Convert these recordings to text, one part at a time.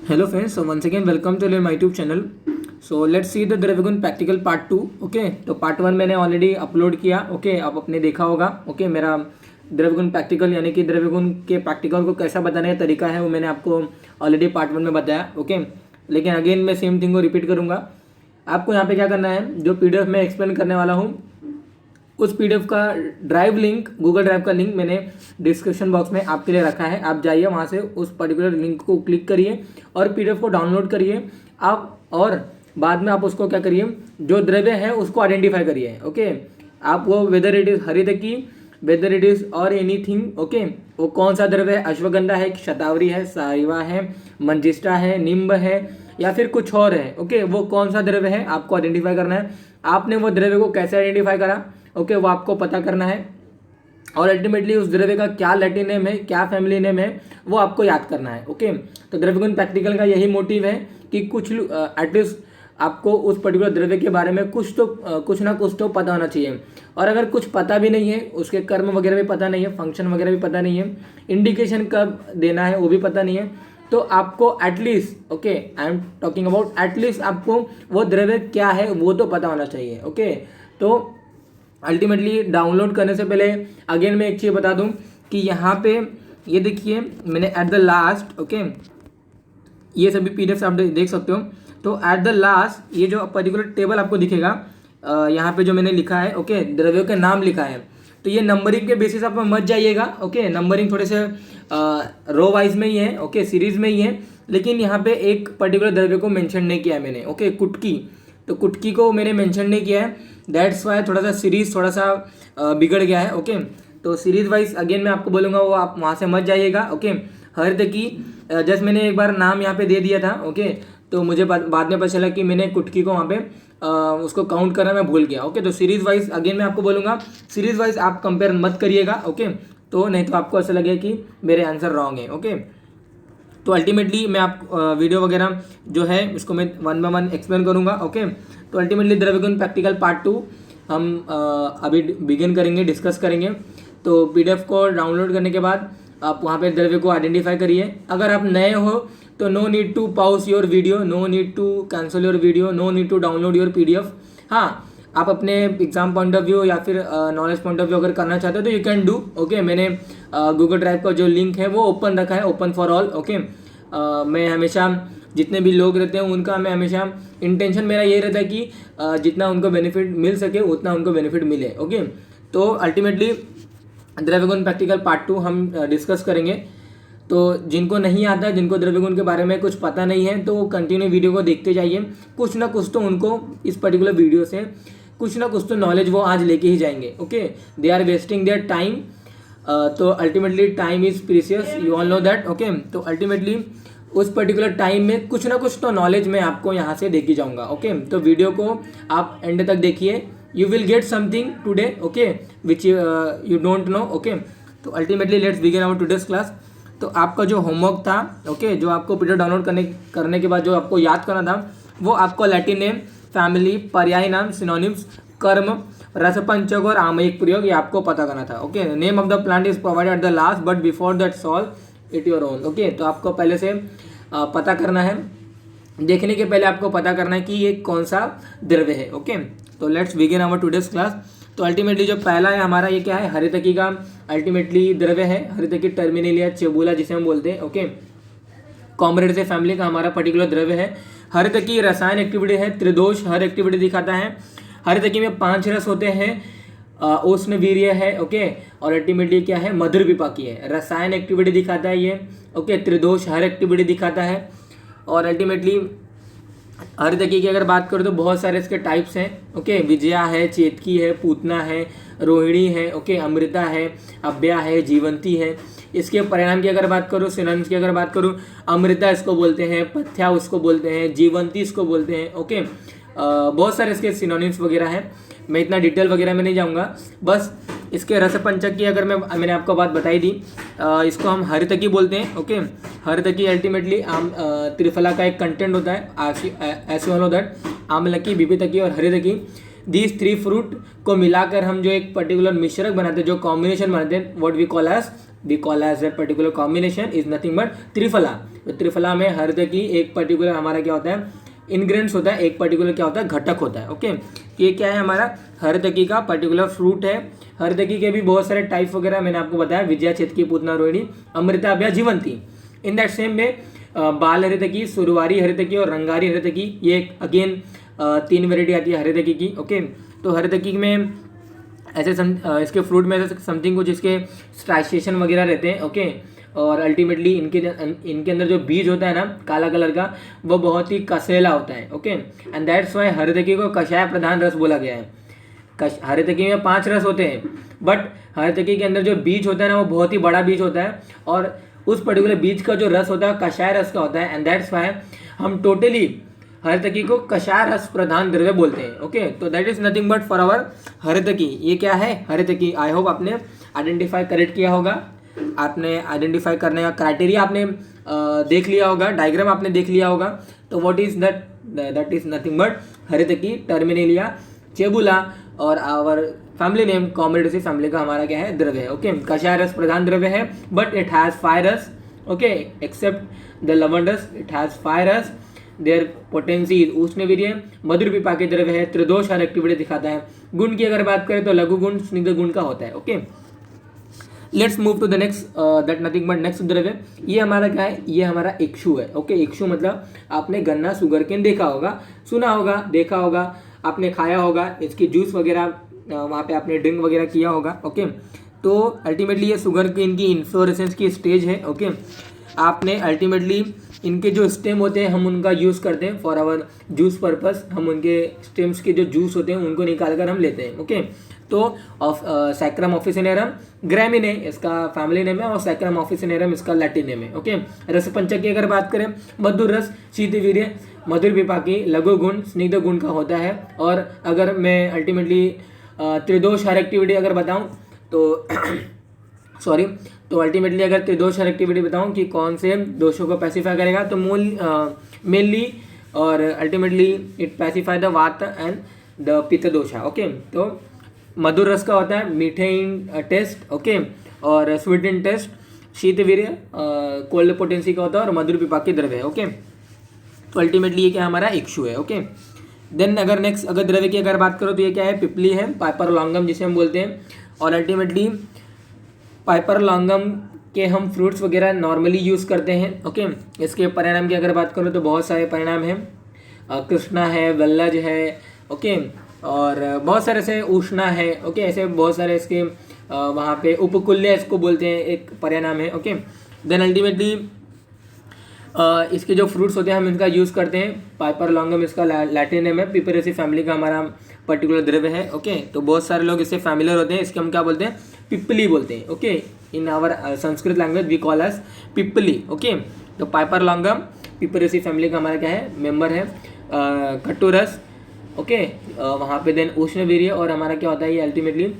Hello friends, so once again welcome to my YouTube channel. So let's see the Dravyaguna practical part 2. Okay, तो part 1 मैंने already upload किया. Okay, आप आपने देखा होगा. ओके, मेरा द्रव्यगुण प्रैक्टिकल यानी कि द्रव्यगुण के प्रैक्टिकल को कैसा बताने का तरीका है वो मैंने आपको ऑलरेडी पार्ट 1 में बताया. ओके, लेकिन अगेन मैं सेम थिंग को रिपीट करूँगा. आपको यहाँ पे क्या करना है, जो PDF में एक्सप्लेन करने वाला हूँ उस PDF का ड्राइव लिंक, गूगल ड्राइव का लिंक मैंने डिस्क्रिप्शन बॉक्स में आपके लिए रखा है. आप जाइए वहाँ से उस पर्टिकुलर लिंक को क्लिक करिए और PDF को डाउनलोड करिए आप, और बाद में आप उसको क्या करिए, जो द्रव्य है उसको आइडेंटिफाई करिए. ओके, आप वो whether it is haritaki, whether it is or anything. Okay, वो कौन सा द्रव्य है, अश्वगंधा है, शतावरी है, सारिवा है, मंजिष्ठा है, निम्ब है या फिर कुछ और है. ओके, वो कौन सा द्रव्य है आपको आइडेंटिफाई करना है. आपने वो द्रव्य को कैसे आइडेंटिफाई करा, ओके, वो आपको पता करना है. और अल्टीमेटली उस द्रव्य का क्या लैटिन नेम है, क्या फैमिली नेम है, वो आपको याद करना है. ओके, तो द्रव्यगुण प्रैक्टिकल का यही मोटिव है कि कुछ एटलीस्ट आपको उस पर्टिकुलर द्रव्य के बारे में कुछ ना कुछ तो पता होना चाहिए. और अगर कुछ पता भी नहीं है, उसके कर्म वगैरह भी पता नहीं है, फंक्शन वगैरह भी पता नहीं है, इंडिकेशन कब देना है वो भी पता नहीं है, तो आपको at least, okay, I am talking about at least, आपको वो द्रव्य क्या है वो तो पता होना चाहिए. ओके, तो अल्टीमेटली डाउनलोड करने से पहले अगेन मैं एक चीज़ बता दूं कि यहाँ पे ये देखिए मैंने एट द लास्ट, ओके, ये सभी PDF आप देख सकते हो. तो एट द लास्ट ये जो पर्टिकुलर टेबल आपको दिखेगा, यहाँ पे जो मैंने लिखा है, ओके, द्रव्यों के नाम लिखा है, तो ये नंबरिंग के बेसिस आप मत जाइएगा. ओके, नंबरिंग थोड़े से रो वाइज में ही है, ओके, सीरीज में ही है, लेकिन यहाँ पे एक पर्टिकुलर द्रव्य को मेंशन नहीं किया है मैंने. ओके, कुटकी, तो कुटकी को मैंने मेंशन नहीं किया है, दैट्स वाई थोड़ा सा सीरीज थोड़ा सा बिगड़ गया है. ओके, तो सीरीज वाइज अगेन मैं आपको बोलूँगा, वो आप वहाँ से मत जाइएगा. ओके, हरितकी जस्ट मैंने एक बार नाम यहाँ पे दे दिया था. ओके, तो मुझे बाद में पता चला कि मैंने कुटकी को वहाँ पे उसको काउंट करना मैं भूल गया. ओके, तो सीरीज वाइज अगेन मैं आपको बोलूँगा, सीरीज वाइज आप कंपेयर मत करिएगा. ओके, तो नहीं तो आपको ऐसा लगेगा कि मेरे आंसर रॉन्ग है. ओके, तो अल्टीमेटली मैं आप वीडियो वगैरह जो है उसको मैं 1 बाय 1 एक्सप्लेन करूँगा. ओके, तो अल्टीमेटली द्रव्यगुण प्रैक्टिकल पार्ट 2 हम अभी बिगिन करेंगे, डिस्कस करेंगे. तो PDF को डाउनलोड करने के बाद आप वहाँ पे द्रव्य को आइडेंटिफाई करिए. अगर आप नए हो तो no need to pause your video, no need to cancel your video, no need to download your PDF. हाँ, आप अपने एग्जाम पॉइंट ऑफ व्यू या फिर नॉलेज पॉइंट ऑफ व्यू अगर करना चाहते हो तो यू कैन डू. ओके, मैंने गूगल ड्राइव का जो लिंक है वो ओपन रखा है, ओपन फॉर ऑल. ओके, मैं हमेशा जितने भी लोग रहते हैं उनका मैं हमेशा इंटेंशन मेरा यही रहता है कि जितना उनको बेनिफिट मिल सके उतना उनको बेनिफिट मिले. ओके, तो अल्टीमेटली द्रव्यगुण प्रैक्टिकल पार्ट 2 हम डिस्कस करेंगे. तो जिनको नहीं आता है, जिनको द्रव्यगुण के बारे में कुछ पता नहीं है, तो वो कंटिन्यू वीडियो को देखते जाइए. कुछ ना कुछ तो उनको इस पर्टिकुलर वीडियो से कुछ ना कुछ तो नॉलेज वो आज लेके ही जाएंगे. Okay, they are wasting their time. तो ultimately time is precious, you all know that. Okay, तो अल्टीमेटली उस पर्टिकुलर टाइम में कुछ ना कुछ तो नॉलेज मैं आपको यहाँ से देके जाऊँगा. ओके, तो वीडियो को आप एंड तक देखिए, you will get something today, okay, which you don't know. Okay, तो ultimately let's begin our today's class. तो आपका जो होमवर्क था, ओके, जो आपको PDF डाउनलोड करने के बाद जो आपको याद करना था, वो आपको लैटिन नेम, फैमिली, पर्यायी नाम, सिनोनिम्स, कर्म, रसपंचक और आमयिक प्रयोग ये आपको पता करना था. Okay, name of the plant is provided at the last but before that solve it your own. Okay, तो आपको पहले से पता करना है, देखने के पहले आपको पता करना है कि ये कौन सा द्रव्य है. ओके, तो let's begin our today's class. तो अल्टीमेटली जो पहला है हमारा, ये क्या है, हरितकी का अल्टीमेटली द्रव्य है. हरितकी टर्मिनेलिया चेबुला जिसे हम बोलते हैं. ओके, कॉमरेड फैमिली का हमारा पर्टिकुलर द्रव्य है. हरितकी रसायन एक्टिविटी है, त्रिदोष हर एक्टिविटी दिखाता है. हरितकी में 5 रस होते हैं, उष्ण वीर्य है. ओके, और अल्टीमेटली क्या है, मधुर विपाकी है. रसायन एक्टिविटी दिखाता है ये. ओके, त्रिदोष हर एक्टिविटी दिखाता है. और अल्टीमेटली हरितकी की अगर बात करूँ तो बहुत सारे इसके टाइप्स हैं. ओके, विजया है, चेतकी है, पूतना है, रोहिणी है, ओके, अमृता है, अव्या है, जीवंती है. इसके परिणाम की अगर बात करूँ, सिनोनिम्स की अगर बात करूँ, अमृता इसको बोलते हैं, पथ्या उसको बोलते हैं, जीवंती इसको बोलते हैं. ओके, बहुत सारे इसके सिनोनिम्स वगैरह हैं, मैं इतना डिटेल वगैरह में नहीं जाऊँगा. बस इसके रसपंचक की अगर मैंने आपको बात बताई दी, इसको हम हरितकी बोलते हैं. ओके, हरितकी अल्टीमेटली त्रिफला का एक कंटेंट होता है, as you all know that. Amalaki, vibhitaki और हरितकी दीज 3 फ्रूट को मिलाकर हम जो एक पर्टिकुलर मिश्रक बनाते हैं, जो कॉम्बिनेशन बनाते हैं, what we call as that particular combination is nothing but triphala. तो त्रिफला में हरदकी एक पर्टिकुलर हमारा क्या होता है, इंग्रेडिएंट्स होता है, एक पर्टिकुलर क्या होता है, घटक होता है। ओके, ये क्या है, हमारा हरदकी का पर्टिकुलर फ्रूट है। हरदकी के भी बहुत सारे टाइप वगैरह मैंने आपको बताया, विजया, चेतकी, पूतना, रोहिणी, अमृता, अभया, जीवंती। इन दैट सेम में बाल हरितकी, सुरवारी हरितकी और रंगारी हरितकी, ये अगेन 3 वेराइटी आती है हरितकी की। ओके, तो हरितकी में ऐसे इसके फ्रूट में ऐसे समथिंग कुछ इसके स्ट्राइसेशन वगैरह रहते हैं। ओके, और अल्टीमेटली इनके अंदर जो बीज होता है ना काला कलर का, वो बहुत ही कसेला होता है। ओके, एंड दैट्स वाई हरितकी को कषाय प्रधान रस बोला गया है। हरितकी में 5 रस होते हैं, बट हरितकी के अंदर जो बीज होता है ना वो बहुत ही बड़ा बीज होता है, और उस पर्टिकुलर बीज का जो रस होता है कषाय रस का होता है। एंड दैट्स वाई हम टोटली हरितकी को कषाय रस प्रधान द्रव्य बोलते हैं। ओके, तो that is nothing but for our haritaki. ये क्या है, हरितकी। आई होप आपने आइडेंटिफाई करेक्ट किया होगा, आपने आइडेंटिफाई करने का क्राइटेरिया आपने देख लिया होगा, डायग्राम आपने देख लिया होगा। तो what is that is nothing but haritaki, Terminalia, chebula, और our family name Combretaceae family का हमारा क्या है, द्रव्य है। ओके, कषाय रस प्रधान द्रव्य है, बट इट हैज 5 रस। ओके, एक्सेप्ट द लवण रस, इट हैज 5 रस। देयर पोटेंसी इज उष्णवीर्य, मधुर विपाक द्रव्य है, त्रिदोष हर एक्टिविटी दिखाता है। गुण की अगर बात करें तो लघु गुण स्निग्ध गुण का होता है। Okay, let's move to the next, that nothing but next dravya. ये हमारा क्या है, ये हमारा इक्षु है। ओके, इक्षु मतलब आपने गन्ना शुगर केन देखा होगा, सुना होगा, देखा होगा, आपने खाया होगा, इसकी जूस वगैरह वहाँ पे आपने ड्रिंक वगैरह किया होगा। ओके, तो अल्टीमेटली ये शुगर केन की इन्फ्लोरेसेंस की स्टेज है। ओके, आपने अल्टीमेटली इनके जो स्टेम होते हैं हम उनका यूज़ करते हैं फॉर आवर जूस पर्पस। हम उनके स्टेम्स के जो जूस होते हैं उनको निकाल कर हम लेते हैं। ओके, तो सैक्रम ऑफिसिनेरम ग्रैमिने इसका फैमिली नेम है, और सैक्रम ऑफिसिनेरम इसका लैटिन नेम है। ओके, रस पंचक की अगर बात करें, मधुर रस, शीतवीर्य, मधुर विपाकी, लघु गुण, स्निग्ध गुण का होता है। और अगर मैं अल्टीमेटली त्रिदोष हर एक्टिविटी अगर बताऊं तो सॉरी, तो अल्टीमेटली अगर त्रिदोष हर एक्टिविटी बताऊं कि कौन से दोषों को पैसिफाई करेगा, तो मेनली और अल्टीमेटली इट पैसिफाई द वात एंड द पित्त दोषा। ओके, तो मधुर रस का होता है मीठे इन टेस्ट। ओके, और स्वीट इन टेस्ट, शीतवीर्य कोल्ड पोटेंसी का होता है, और मधुर विपाकी द्रव्य है। ओके, तो अल्टीमेटली ये क्या हमारा इक्षु है। ओके, देन अगर नेक्स्ट अगर द्रव्य की अगर बात करो तो ये क्या है, पिपली है, पाइपर लॉन्गम जिसे हम बोलते हैं। और अल्टीमेटली पाइपर लॉन्गम के हम फ्रूट्स वगैरह नॉर्मली यूज़ करते हैं। ओके, इसके परिणाम की अगर बात करो तो बहुत सारे परिणाम हैं, कृष्णा है, वल्लज है। ओके, और बहुत सारे ऐसे उष्णा है। ओके, ऐसे बहुत सारे इसके वहाँ पे उपकुल्य इसको बोलते हैं, एक परिणाम है। ओके, देन अल्टीमेटली इसके जो फ्रूट्स होते हैं हम इनका यूज़ करते हैं। पाइपर लॉन्गम इसका लैटिन नेम है, पिपरेसी फैमिली का हमारा पर्टिकुलर द्रव्य है। ओके, तो बहुत सारे लोग इससे फैमिलियर होते हैं, इसके हम क्या बोलते हैं, पिपली बोलते हैं। Okay, in our Sanskrit language we call as pipli. Okay, तो पाइपर लॉन्गम पिपरेसी फैमिली का हमारा क्या है, मेंबर है। खट्टूरस, ओके, वहाँ पे देन उष्णवीर्य, और हमारा क्या होता है ये अल्टीमेटली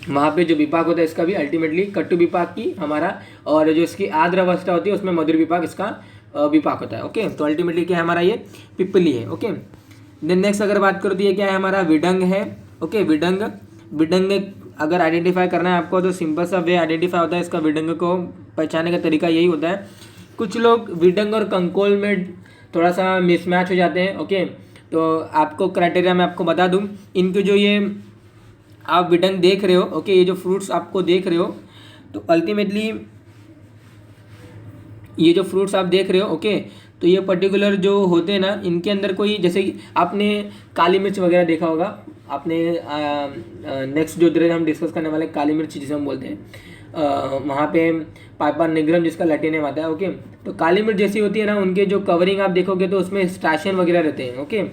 वहाँ पे जो विपाक होता है इसका भी अल्टीमेटली कट्टु विपाक की हमारा, और जो इसकी आर्द्र अवस्था होती है उसमें मधुर विपाक इसका विपाक होता है। ओके, तो अल्टीमेटली क्या है हमारा ये पिपली है। ओके, देन नेक्स्ट अगर बात करो तो ये क्या है हमारा विडंग है। ओके, विडंग अगर आइडेंटिफाई करना है आपको तो सिंपल सा वे आइडेंटिफाई होता है इसका, विडंग को पहचानने का तरीका यही होता है। कुछ लोग विडंग और कंकोल में थोड़ा सा मिसमैच हो जाते हैं। ओके, तो आपको क्राइटेरिया मैं आपको बता दूं, इनके जो ये आप विडंग देख रहे हो, ओके, ये जो फ्रूट्स आपको देख रहे हो, तो अल्टीमेटली ये जो फ्रूट्स आप देख रहे हो, ओके, तो ये पर्टिकुलर जो होते हैं ना इनके अंदर कोई, जैसे कि आपने काली मिर्च वगैरह देखा होगा, आपने नेक्स्ट जो द्रव्य हम डिस्कस करने वाले काली मिर्च जिसे हम बोलते हैं, वहाँ पे पाइपर निग्रम जिसका लैटिन नेम आता है। ओके, तो काली मिर्च जैसी होती है ना, उनके जो कवरिंग आप देखोगे तो उसमें स्ट्रैशन वगैरह रहते हैं। ओके,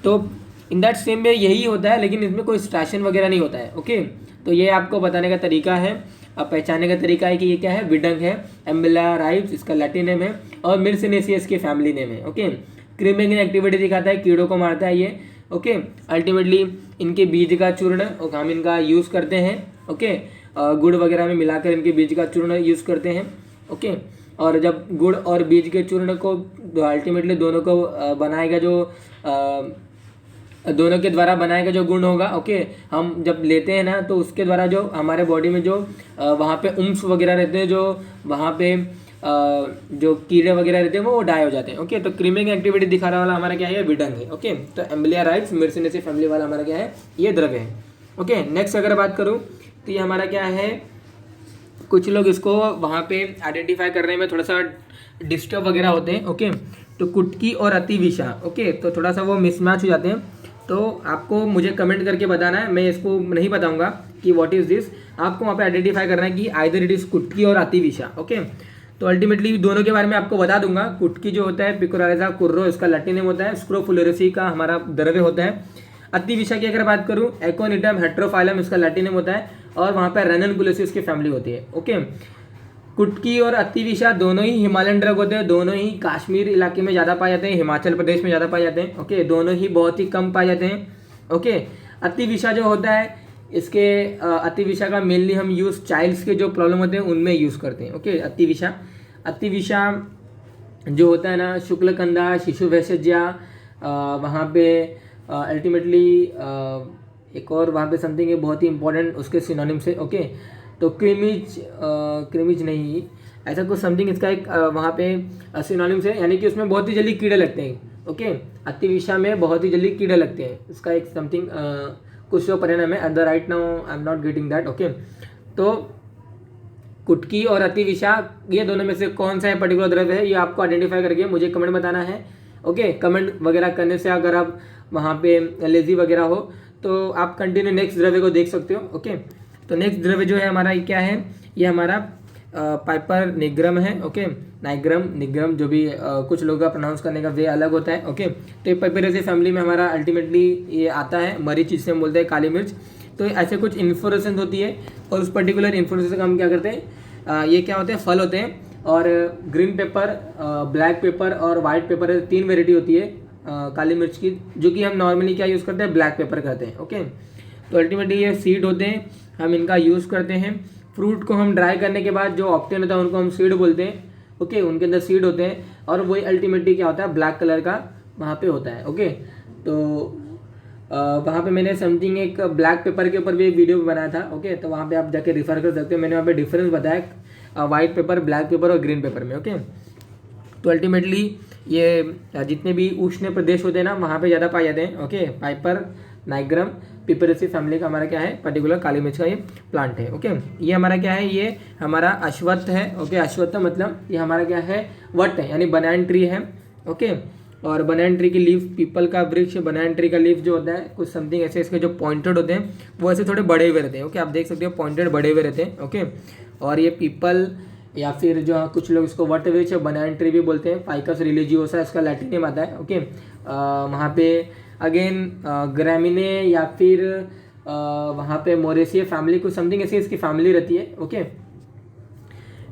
तो इन दैट सेम वे यही होता है, लेकिन इसमें कोई स्ट्रैशन वगैरह नहीं होता है। ओके, तो ये आपको बताने का तरीका है, अब पहचानने का तरीका है कि ये क्या है, विडंग है, एम्बिला राइब्स इसका लैटिन नेम है, और मिर्सिनेसियस की फैमिली नेम है। ओके, क्रीमिंग एक्टिविटी दिखाता है, कीड़ों को मारता है ये। ओके, अल्टीमेटली इनके बीज का चूर्ण हम इनका यूज़ करते हैं। ओके, गुड़ वगैरह में मिलाकर इनके बीज का चूर्ण यूज़ करते हैं। ओके, और जब गुड़ और बीज के चूर्ण को अल्टीमेटली दोनों को बनाएगा जो दोनों के द्वारा बनाया गया जो गुण होगा, ओके, हम जब लेते हैं ना तो उसके द्वारा जो हमारे बॉडी में जो वहाँ पे उम्स वगैरह रहते हैं, जो वहाँ पे जो कीड़े वगैरह रहते हैं वो डाई हो जाते हैं। ओके, तो क्रीमिंग एक्टिविटी दिखाने वाला हमारा क्या है, विडंग है। ओके, तो एम्बिलिया राइट्स मिर्सिनेसी फैमिली वाला हमारा क्या है, ये द्रव्य है। ओके, नेक्स्ट अगर बात करूँ तो ये हमारा क्या है, कुछ लोग इसको वहाँ पे आइडेंटिफाई करने में थोड़ा सा डिस्टर्ब वगैरह होते हैं। ओके, तो कुटकी और अतिविषा, ओके, तो थोड़ा सा वो मिसमैच हो जाते हैं। तो आपको मुझे कमेंट करके बताना है, मैं इसको नहीं बताऊंगा कि व्हाट इज़ दिस, आपको वहाँ पे आइडेंटिफाई करना है कि आइदर इट इज़ कुटकी और अतिविषा। ओके, तो अल्टीमेटली दोनों के बारे में आपको बता दूंगा। कुटकी जो होता है पिकोरारेजा कुर्रो, इसका लैटिन नेम होता है, स्क्रोफुलेरेसी का हमारा द्रव्य होता है। अतिविषा की अगर बात करूँ, एकोनिटम हेट्रोफाइलम इसका लैटिन नेम होता है, और वहाँ पर रेननकुलेसिस की फैमिली होती है। ओके, कुटकी और अतिविषा दोनों ही हिमालयन ड्रग होते हैं, दोनों ही कश्मीर इलाके में ज़्यादा पाए जाते हैं, हिमाचल प्रदेश में ज़्यादा पाए जाते हैं। ओके, दोनों ही बहुत ही कम पाए जाते हैं। ओके, अतिविषा जो होता है, इसके अतिविषा का मेनली हम यूज़ चाइल्ड्स के जो प्रॉब्लम होते हैं उनमें यूज़ करते हैं। ओके, अतिविषा जो होता है ना, शुक्लकंदा, शिशु भेषज्या, वहाँ पे अल्टीमेटली एक और वहाँ पे समथिंग है बहुत ही इंपॉर्टेंट उसके सिनोनिम से। ओके, तो क्रीमिज नहीं, ऐसा कुछ समथिंग इसका एक वहाँ पे सिनोनिम से, यानी कि उसमें बहुत ही जल्दी कीड़े लगते हैं। ओके, अतिविषा में बहुत ही जल्दी कीड़े लगते हैं, इसका एक समथिंग कुछ तो परिणाम है। At the right now I am not getting that. Okay, तो कुटकी और अतिविषा ये दोनों में से कौन सा है पर्टिकुलर द्रव्य है, ये आपको आइडेंटिफाई करके मुझे कमेंट बताना है। ओके, कमेंट वगैरह करने से अगर आप वहाँ पे लेजी वगैरह हो तो आप कंटिन्यू नेक्स्ट द्रव्य को देख सकते हो। ओके, तो नेक्स्ट द्रव्य जो है हमारा ये क्या है, ये हमारा पाइपर निग्रम है। ओके, नाइग्रम निग्रम जो भी कुछ लोगों का प्रोनाउंस करने का वे अलग होता है। ओके, तो ये पाइपरेसी फैमिली में हमारा अल्टीमेटली ये आता है। मरीच जिसे हम बोलते हैं, काली मिर्च। तो ऐसे कुछ इन्फ्लोरेसेंस होती है, और उस पर्टिकुलर इन्फ्लोरेसेंस का हम क्या करते हैं, ये क्या होते हैं, फल होते हैं। और ग्रीन पेपर, ब्लैक पेपर और वाइट पेपर, 3 वेराइटी होती है काली मिर्च की, जो कि हम नॉर्मली क्या यूज़ करते हैं, ब्लैक पेपर करते हैं। ओके, तो अल्टीमेटली ये सीड होते हैं, हम इनका यूज़ करते हैं। फ्रूट को हम ड्राई करने के बाद जो ऑप्टेन होता है उनको हम सीड बोलते हैं। ओके, उनके अंदर सीड होते हैं, और वही अल्टीमेटली क्या होता है, ब्लैक कलर का वहाँ पे होता है। ओके, तो वहाँ पे मैंने समथिंग एक ब्लैक पेपर के ऊपर भी एक वीडियो बनाया था। ओके, तो वहाँ पे आप जाके रिफर कर सकते हो, मैंने वहाँ पे डिफरेंस बताया वाइट पेपर, ब्लैक पेपर और ग्रीन पेपर में। ओके, तो अल्टीमेटली ये जितने भी उष्ण प्रदेश होते हैं ना, वहाँ पे ज़्यादा पाए जाते हैं। ओके, पाइपर नाइग्रम पिपरेसी फैमिली का हमारा क्या है, पर्टिकुलर काली मिर्च का ये प्लांट है। ओके, ये हमारा क्या है, ये हमारा अश्वत्थ है। ओके, अश्वत्थ मतलब ये हमारा क्या है, वट है, यानी बनान ट्री है। ओके, और बनान ट्री की लीफ, पीपल का वृक्ष, बनान ट्री का लीफ जो होता है कुछ समथिंग ऐसे, इसके जो पॉइंटेड होते हैं वो ऐसे थोड़े बड़े हुए रहते हैं। ओके, आप देख सकते हो पॉइंटेड बड़े हुए रहते हैं। ओके, और ये पीपल या फिर जो कुछ लोग इसको वट वृक्ष, बनान ट्री भी बोलते हैं, फाइकस रिलीजियोसा इसका लैटिन नेम आता है। ओके, वहाँ पे अगेन ग्रामिने या फिर वहाँ पे मोरेसिया फैमिली कुछ समथिंग ऐसी इसकी फैमिली रहती है। ओके,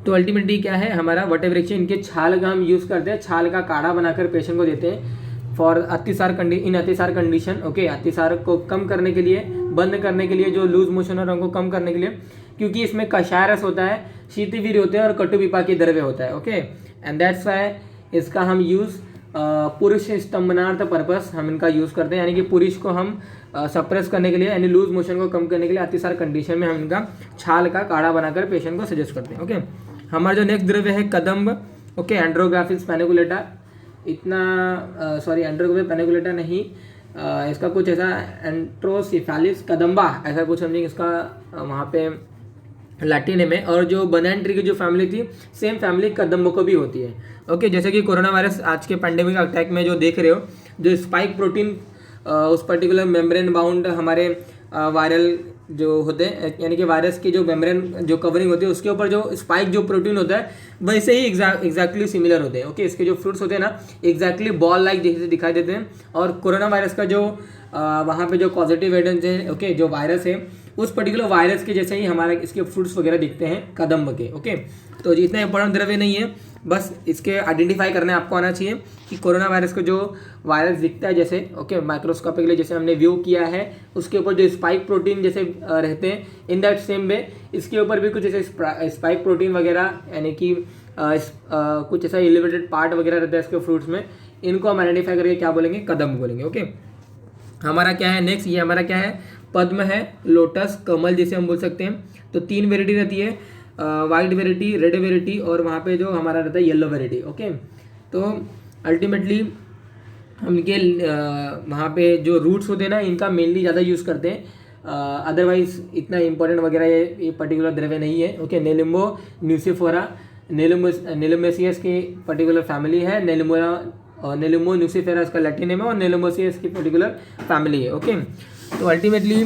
तो अल्टीमेटली क्या है, हमारा वट वृक्ष, इनके छाल का हम यूज़ करते हैं, छाल का काढ़ा बनाकर पेशेंट को देते हैं फॉर अतिसार कंडीशन। ओके, अतिसार को कम करने के लिए, बंद करने के लिए, जो लूज मोशन हो उनको कम करने के लिए, क्योंकि इसमें कषाय रस होता है, शीतवीर्य होते हैं और कटु विपाकी द्रव्य होता है। ओके, एंड दैट्स वाई इसका हम यूज़ पुरुष स्तंभनार्थ पर्पस हम इनका यूज़ करते हैं, यानी कि पुरुष को हम सप्रेस करने के लिए, यानी लूज मोशन को कम करने के लिए अतिसार कंडीशन में हम इनका छाल का काढ़ा बनाकर पेशेंट को सजेस्ट करते हैं। ओके, हमारा जो नेक्स्ट द्रव्य है कदम्ब। ओके, एंड्रोग्राफिस पैनिकुलेटा, एंड्रोग्राफिस पैनिकुलेटा नहीं, इसका कुछ ऐसा एंट्रोसिफेलिस कदम्बा ऐसा कुछ समथिंग इसका वहाँ पे लैटिन में। और जो बनान ट्री की जो फैमिली थी, सेम फैमिली कदम्ब को भी होती है। ओके, जैसे कि कोरोना वायरस आज के पैंडेमिक अटैक में जो देख रहे हो, जो स्पाइक प्रोटीन उस पर्टिकुलर मेम्ब्रेन बाउंड हमारे वायरल जो होते हैं, यानी कि वायरस की जो मेम्ब्रेन जो कवरिंग होती है उसके ऊपर जो स्पाइक जो प्रोटीन होता है वैसे ही एग्जैक्टली सिमिलर होते हैं। ओके, इसके जो फ्रूट्स होते हैं ना एग्जैक्टली बॉल लाइक जैसे दिखाई देते हैं। और कोरोना वायरस का जो वहाँ पे जो पॉजिटिव एविडेंस है, ओके, जो वायरस है उस पर्टिकुलर वायरस के जैसे ही हमारे इसके फ्रूट्स वगैरह दिखते हैं कदम्ब के। ओके, तो इतना इंपॉर्टेंट द्रव्य नहीं है, बस इसके आइडेंटिफाई करने आपको आना चाहिए कि कोरोना वायरस को जो वायरस दिखता है जैसे, ओके, माइक्रोस्कोपिकली जैसे हमने व्यू किया है, उसके ऊपर जो स्पाइक प्रोटीन जैसे रहते हैं, इन दैट सेम वे इसके ऊपर भी कुछ ऐसे स्पाइक प्रोटीन वगैरह, यानी कि कुछ ऐसा एलिवेटेड पार्ट वगैरह रहता है इसके फ्रूट्स में, इनको हम आइडेंटिफाई करके क्या बोलेंगे, कदम्ब बोलेंगे। ओके, हमारा क्या है नेक्स्ट, ये हमारा क्या है, पद्म है, लोटस, कमल जिसे हम बोल सकते हैं। तो 3 वेराइटी रहती है, वाइट वेराइटी, रेड वेराइटी और वहाँ पे जो हमारा रहता है येलो वेराइटी। ओके, तो अल्टीमेटली हम इनके वहाँ पे जो रूट्स होते हैं ना, इनका मेनली ज़्यादा यूज़ करते हैं, अदरवाइज इतना इंपॉर्टेंट वगैरह ये पर्टिकुलर द्रव्य नहीं है। ओके, नेलिम्बो न्यूसिफोरा, नेलुमेसियस की पर्टिकुलर फैमिली है, नेलुमो न्यूसिफेरा इसका लैटिन नेम है और नेलुमोसियस की पर्टिकुलर फैमिली है। ओके, तो अल्टीमेटली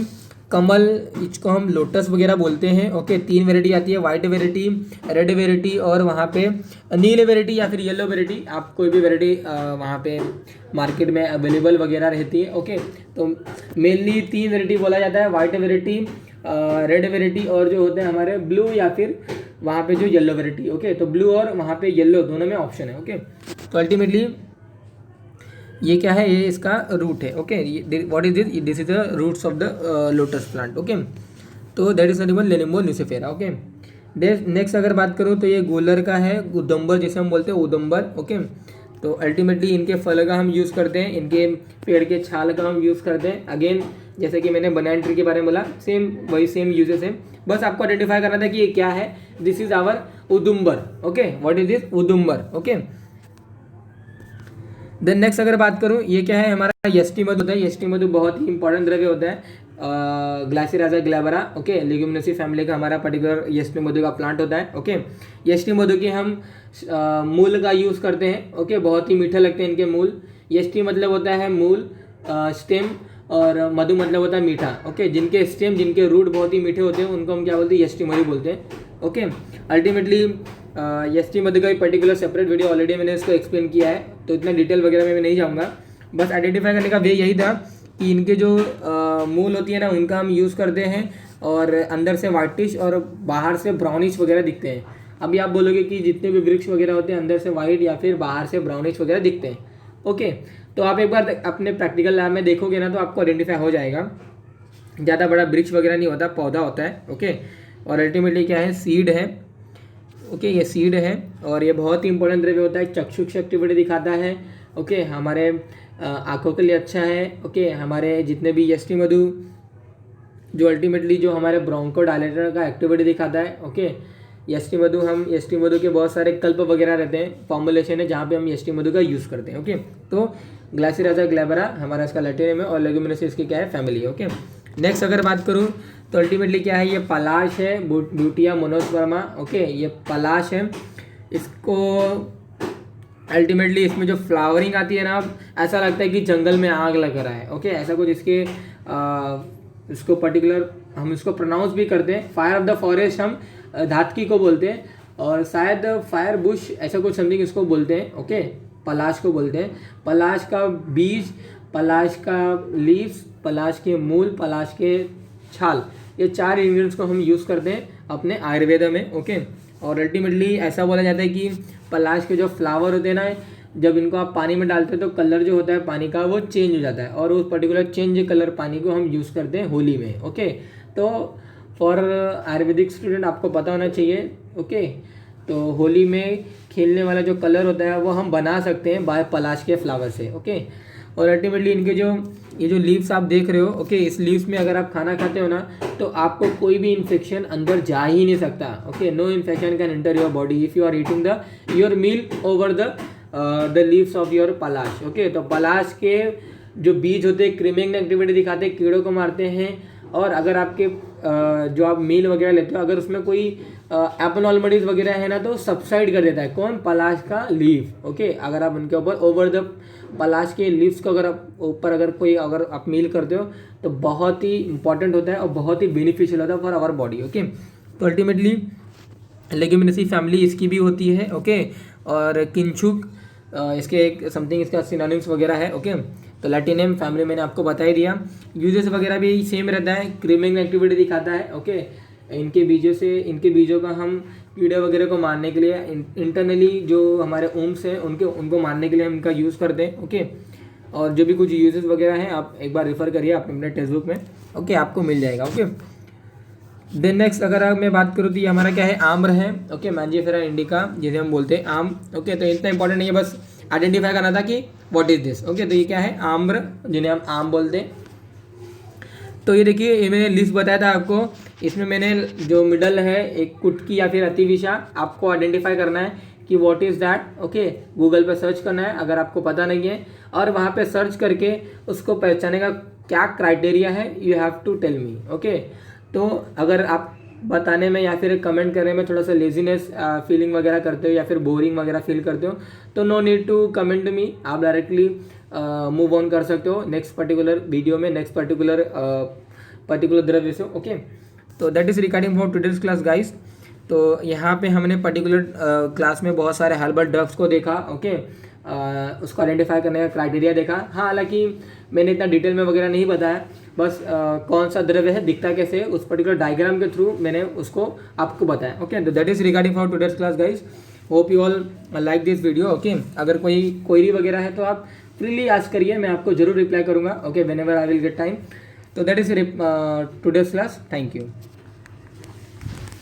कमल, इसको हम लोटस वगैरह बोलते हैं। ओके, 3 वेराइटी आती है, वाइट वेराइटी, रेड वेराइटी और वहाँ पे नील वेराइटी या फिर येलो वेराइटी, आप कोई भी वेराइटी वहाँ पे मार्केट में अवेलेबल वगैरह रहती है। ओके, तो मेनली 3 वेराइटी बोला जाता है, वाइट वेराइटी, रेड वेराइटी और जो होते हैं हमारे ब्लू या फिर वहाँ पे जो येलो वेराइटी। ओके, तो ब्लू और वहाँ पे येलो दोनों में ऑप्शन है। ओके, तो अल्टीमेटली ये क्या है, ये इसका रूट है। Okay, what is this is the roots of the lotus plant. Okay, तो that is not Nelumbo nucifera. Okay, next अगर बात करूँ तो ये गोलर का है, उदम्बर जिसे हम बोलते हैं, उदम्बर। ओके, तो अल्टीमेटली इनके फल का हम यूज़ करते हैं, इनके पेड़ के छाल का हम यूज़ करते हैं। अगेन जैसे कि मैंने बनाना ट्री के बारे में बोला, सेम वही सेम यूजेस है, बस आपको आइडेंटिफाई करना था कि ये क्या है। This is our udumbar. Okay, what is this, udumbar. Okay, then next अगर बात करूँ, ये क्या है, हमारा यष्टि मधु होता है। यष्टि मधु बहुत ही इंपॉर्टेंट द्रव्य होता है, ग्लासिराजा ग्लैबरा। ओके, लेग्यूमिनेसी फैमिली का हमारा पर्टिकुलर यष्टि मधु का प्लांट होता है। ओके, यष्टि मधु के हम मूल का यूज़ करते हैं। ओके, बहुत ही मीठे लगते हैं इनके मूल। यष्टि मतलब होता है मूल, स्टेम, और मधु मतलब होता है मीठा। ओके, जिनके स्टेम, जिनके रूट बहुत ही मीठे होते हैं उनको हम क्या बोलते हैं, यष्टि मधु बोलते हैं। ओके, अल्टीमेटली यष्टि मधु का भी पर्टिकुलर सेपरेट वीडियो ऑलरेडी मैंने इसको एक्सप्लेन किया है, तो इतना डिटेल वगैरह में मैं नहीं जाऊँगा। बस आइडेंटिफाई करने का वे यही था कि इनके जो मूल होती है ना, उनका हम यूज़ करते हैं और अंदर से वाइटिश और बाहर से ब्राउनिश वगैरह दिखते हैं। अभी आप बोलोगे कि जितने भी वृक्ष वगैरह होते हैं अंदर से वाइट या फिर बाहर से ब्राउनिश वगैरह दिखते हैं। ओके, तो आप एक बार अपने प्रैक्टिकल लैब में देखोगे ना तो आपको आइडेंटिफाई हो जाएगा। ज़्यादा बड़ा वृक्ष वगैरह नहीं होता, पौधा होता है। ओके, और अल्टीमेटली क्या है, सीड है। ओके, ये सीड है और ये बहुत ही इंपॉर्टेंट द्रव्य होता है, चक्षुष एक्टिविटी दिखाता है। ओके, हमारे आँखों के लिए अच्छा है। ओके, हमारे जितने भी यष्टि मधु जो अल्टीमेटली जो हमारे ब्रोंको डायलेटर का एक्टिविटी दिखाता है। ओके, यष्टि मधु के बहुत सारे कल्प वगैरह रहते हैं, फॉर्मुलेशन है जहाँ पे हम यष्टि मधु का यूज़ करते हैं। ओके, तो ग्लासिराजा ग्लैबरा हमारा इसका लैटिन नेम है और लेग्यूमिनेसी इसकी क्या है, फैमिली है। ओके, नेक्स्ट अगर बात करूँ तो अल्टीमेटली क्या है, ये पलाश है, ब्यूटिया मोनोस्पर्मा। ओके, ये पलाश है। इसको अल्टीमेटली इसमें जो फ्लावरिंग आती है ना, ऐसा लगता है कि जंगल में आग लग रहा है। ओके, ऐसा कुछ इसके इसको पर्टिकुलर हम इसको प्रोनाउंस भी करते हैं, फायर ऑफ द फॉरेस्ट हम धातकी को बोलते हैं, और शायद फायर बुश ऐसा कुछ समथिंग इसको बोलते हैं। ओके, पलाश को बोलते हैं। पलाश का बीज, पलाश का लीव्स, पलाश के मूल, पलाश के छाल, ये 4 इंग्रेडिएंट्स को हम यूज़ करते हैं अपने आयुर्वेद में। ओके, और अल्टीमेटली ऐसा बोला जाता है कि पलाश के जो फ्लावर होते हैं ना, जब इनको आप पानी में डालते हो तो कलर जो होता है पानी का वो चेंज हो जाता है, और उस पर्टिकुलर चेंज कलर पानी को हम यूज़ करते हैं होली में। ओके, तो फॉर आयुर्वेदिक स्टूडेंट आपको पता होना चाहिए। ओके, तो होली में खेलने वाला जो कलर होता है वो हम बना सकते हैं बाय पलाश के फ्लावर से। ओके, और अल्टीमेटली इनके जो ये जो लीव्स आप देख रहे हो, ओके, इस लीव्स में अगर आप खाना खाते हो ना तो आपको कोई भी इन्फेक्शन अंदर जा ही नहीं सकता। Okay, no infection can enter your body if you are eating the your meal over the leaves of your palash. Okay, तो पलाश के जो बीज होते हैं क्रीमिंग एक्टिविटी दिखाते हैं, कीड़ों को मारते हैं, और अगर आपके जो आप मील वगैरह लेते हो अगर उसमें कोई एबनॉर्मलिटीज वगैरह है ना तो सबसाइड कर देता है। कौन? पलाश का लीफ। ओके, अगर आप उनके ऊपर ओवर द पलाश के लीव्स को अगर आप ऊपर अगर आप मील करते हो तो बहुत ही इंपॉर्टेंट होता है और बहुत ही बेनिफिशियल होता है फॉर आवर बॉडी। ओके, तो अल्टीमेटली लेग्यूमिनेसी फैमिली इसकी भी होती है। ओके, और किंचुक इसके एक समथिंग इसका सिनोनिम्स वगैरह है। ओके, तो लैटिनियम फैमिली मैंने आपको बता ही दिया। यूजेस वगैरह भी सेम रहता है, क्रीमिंग एक्टिविटी दिखाता है। ओके, इनके बीजों का हम कीड़े वगैरह को मारने के लिए इंटरनली जो हमारे ओम्स हैं उनको मारने के लिए हम इनका यूज़ करते हैं। ओके, और जो भी कुछ यूजेस वगैरह हैं आप एक बार रेफर करिए अपने टेक्स्ट बुक में। ओके, आपको मिल जाएगा। ओके, देन नेक्स्ट अगर मैं बात करूँ तो ये हमारा क्या है, आम्र है। ओके, मैंजिफेरा इंडिका जिसे हम बोलते हैं आम। ओके, तो इतना इंपॉर्टेंट नहीं है, बस आइडेंटिफाई करना था कि व्हाट इज दिस। ओके, तो ये क्या है, आम्र, जिन्हें हम आम बोलते हैं। तो ये देखिए, ये मैंने लिस्ट बताया था आपको, इसमें मैंने जो मिडल है एक कुटकी या फिर अतिविषा, आपको आइडेंटिफाई करना है कि what is that. Okay, Google पे सर्च करना है अगर आपको पता नहीं है, और वहाँ पे सर्च करके उसको पहचानने का क्या क्राइटेरिया है, you have to tell me. Okay, तो अगर आप बताने में या फिर कमेंट करने में थोड़ा सा लेजीनेस फीलिंग वगैरह करते हो या फिर बोरिंग वगैरह फील करते हो, तो no need to comment me, आप डायरेक्टली मूव ऑन कर सकते हो नेक्स्ट पर्टिकुलर वीडियो में, नेक्स्ट पर्टिकुलर द्रव्य से। ओके, तो that is regarding for today's class guys. तो यहाँ पे हमने पर्टिकुलर क्लास में बहुत सारे हर्बल ड्रग्स को देखा। ओके, उसको आइडेंटिफाई करने का क्राइटेरिया देखा। हाँ, हालांकि मैंने इतना डिटेल में वगैरह नहीं बताया, बस कौन सा द्रव्य है, दिखता कैसे है, उस पर्टिकुलर डायग्राम के थ्रू मैंने उसको आपको बताया। ओके, तो that is regarding for today's class guys. Hope you all like this video. Okay, अगर कोई क्वेरी वगैरह है तो आप फ्रीली आस्क करिए, मैं आपको जरूर रिप्लाई करूँगा। Okay, whenever I will get time. तो that is today's class. Thank you.